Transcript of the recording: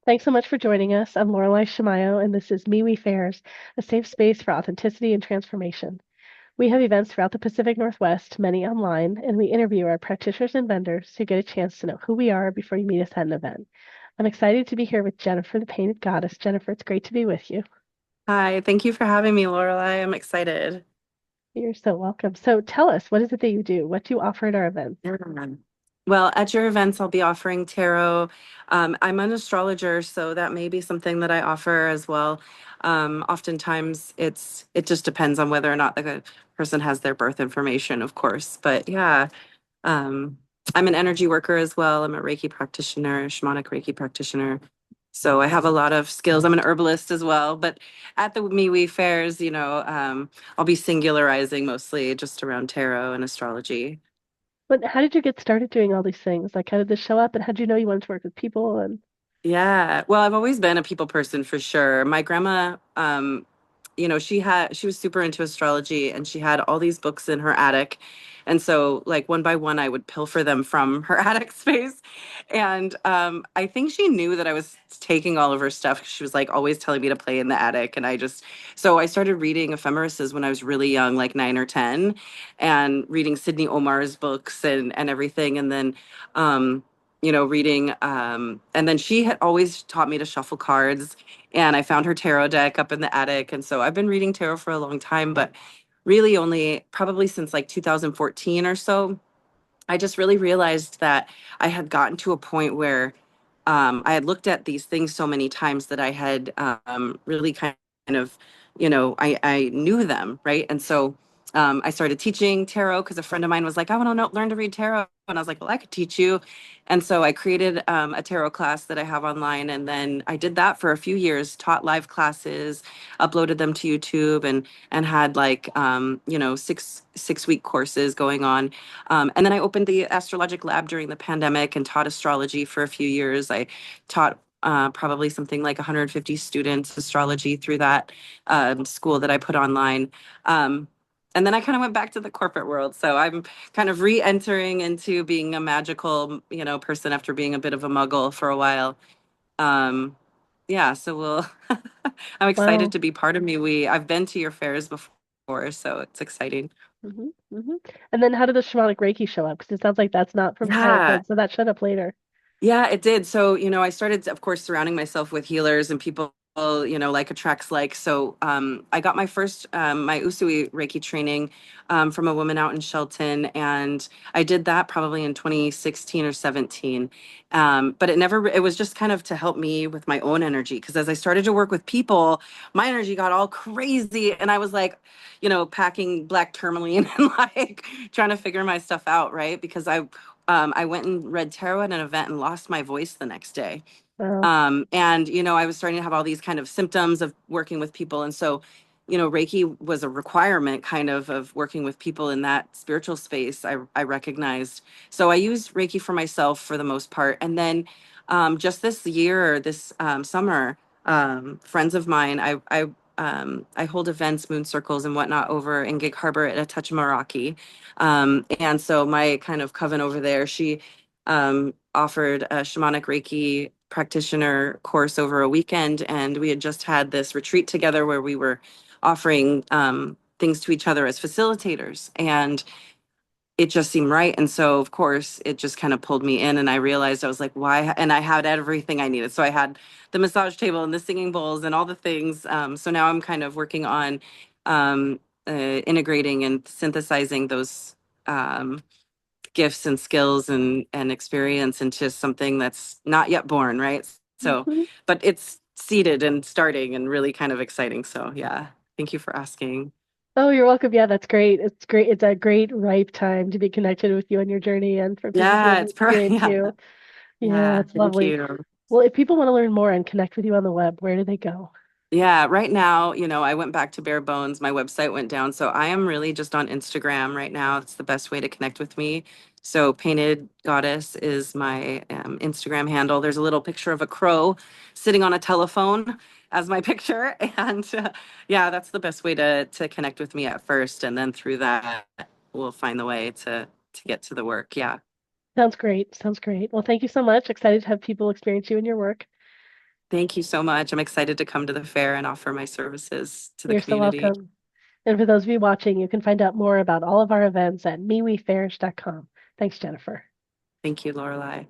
Thanks so much for joining us. I'm Lorelai Shamayo, and this is MeWe Fairs, a safe space for authenticity and transformation. We have events throughout the Pacific Northwest, many online, and we interview our practitioners and vendors to get a chance to know who we are before you meet us at an event. I'm excited to be here with Jennifer, the Painted Goddess. Jennifer, it's great to be with you. Hi, thank you for having me, Lorelai. I'm excited. You're so welcome. So tell us, what is it that you do? What do you offer at our events? Yeah. Well, at your events, I'll be offering tarot. I'm an astrologer, so that may be something that I offer as well. Oftentimes, it just depends on whether or not the person has their birth information, of course. But yeah, um, I'm an energy worker as well. I'm a Reiki practitioner, shamanic Reiki practitioner. So I have a lot of skills. I'm an herbalist as well. But at the MeWe fairs, I'll be singularizing mostly just around tarot and astrology. But how did you get started doing all these things? Like, how did this show up, and how did you know you wanted to work with people? And Yeah. Well, I've always been a people person for sure. My grandma, she was super into astrology and she had all these books in her attic. And so like one by one I would pilfer them from her attic space. And I think she knew that I was taking all of her stuff 'cause she was like always telling me to play in the attic. And so I started reading ephemerises when I was really young, like 9 or 10, and reading Sydney Omar's books and everything. And then reading. And then she had always taught me to shuffle cards, and I found her tarot deck up in the attic. And so I've been reading tarot for a long time, but really only probably since like 2014 or so. I just really realized that I had gotten to a point where I had looked at these things so many times that I had really kind of, I knew them, right? And so I started teaching tarot because a friend of mine was like, I want to learn to read tarot. And I was like, well, I could teach you. And so I created a tarot class that I have online. And then I did that for a few years, taught live classes, uploaded them to YouTube, and had like, 6 week courses going on. And then I opened the astrologic lab during the pandemic and taught astrology for a few years. I taught probably something like 150 students astrology through that school that I put online. And then I kind of went back to the corporate world. So I'm kind of re-entering into being a magical, person after being a bit of a muggle for a while. Um, yeah, so I'm excited wow. to be part of I've been to your fairs before, so it's exciting. Hmm. Hmm. And then how did the shamanic Reiki show up? Because it sounds like that's not from Yeah. childhood, so that showed up later. Yeah, it did. So, I started, of course, surrounding myself with healers and people, like attracts like. So, I got my first, my Usui Reiki training from a woman out in Shelton. And I did that probably in 2016 or 17. But it was just kind of to help me with my own energy. Because as I started to work with people, my energy got all crazy. And I was like, packing black tourmaline and like trying to figure my stuff out, right? Because I went and read tarot at an event and lost my voice the next day. Wow. And, I was starting to have all these kind of symptoms of working with people. And so, Reiki was a requirement kind of working with people in that spiritual space. I recognized. So I used Reiki for myself for the most part. And then just this year, this summer, friends of mine, I hold events, moon circles, and whatnot over in Gig Harbor at a Touch Meraki. And so my kind of coven over there, she offered a shamanic Reiki practitioner course over a weekend. And we had just had this retreat together where we were offering things to each other as facilitators. And it just seemed right. And so, of course, it just kind of pulled me in. And I realized I was like, why? And I had everything I needed. So I had the massage table and the singing bowls and all the things. So now I'm kind of working on integrating and synthesizing those gifts and skills and experience into something that's not yet born, right? So, Hmm. but it's seeded and starting and really kind of exciting. So, yeah, thank you for asking. Oh, you're welcome. Yeah, that's great. It's great. It's a great ripe time to be connected with you on your journey and for people Yeah, to it's experience yeah, you. Yeah, yeah. it's Thank lovely. you. Well, if people want to learn more and connect with you on the web, where do they go? Yeah, right now, I went back to bare bones. My website went down. So I am really just on Instagram right now. It's the best way to connect with me. So Painted Goddess is my Instagram handle. There's a little picture of a crow sitting on a telephone as my picture. And yeah, that's the best way to connect with me at first. And then through that, we'll find the way to get to the work. Yeah. Sounds great. Sounds great. Well, thank you so much. Excited to have people experience you in your work. Thank you so much. I'm excited to come to the fair and offer my services to the You're so community. welcome. And for those of you watching, you can find out more about all of our events at MeWeFairs.com. Thanks, Jennifer. Thank you, Lorelai.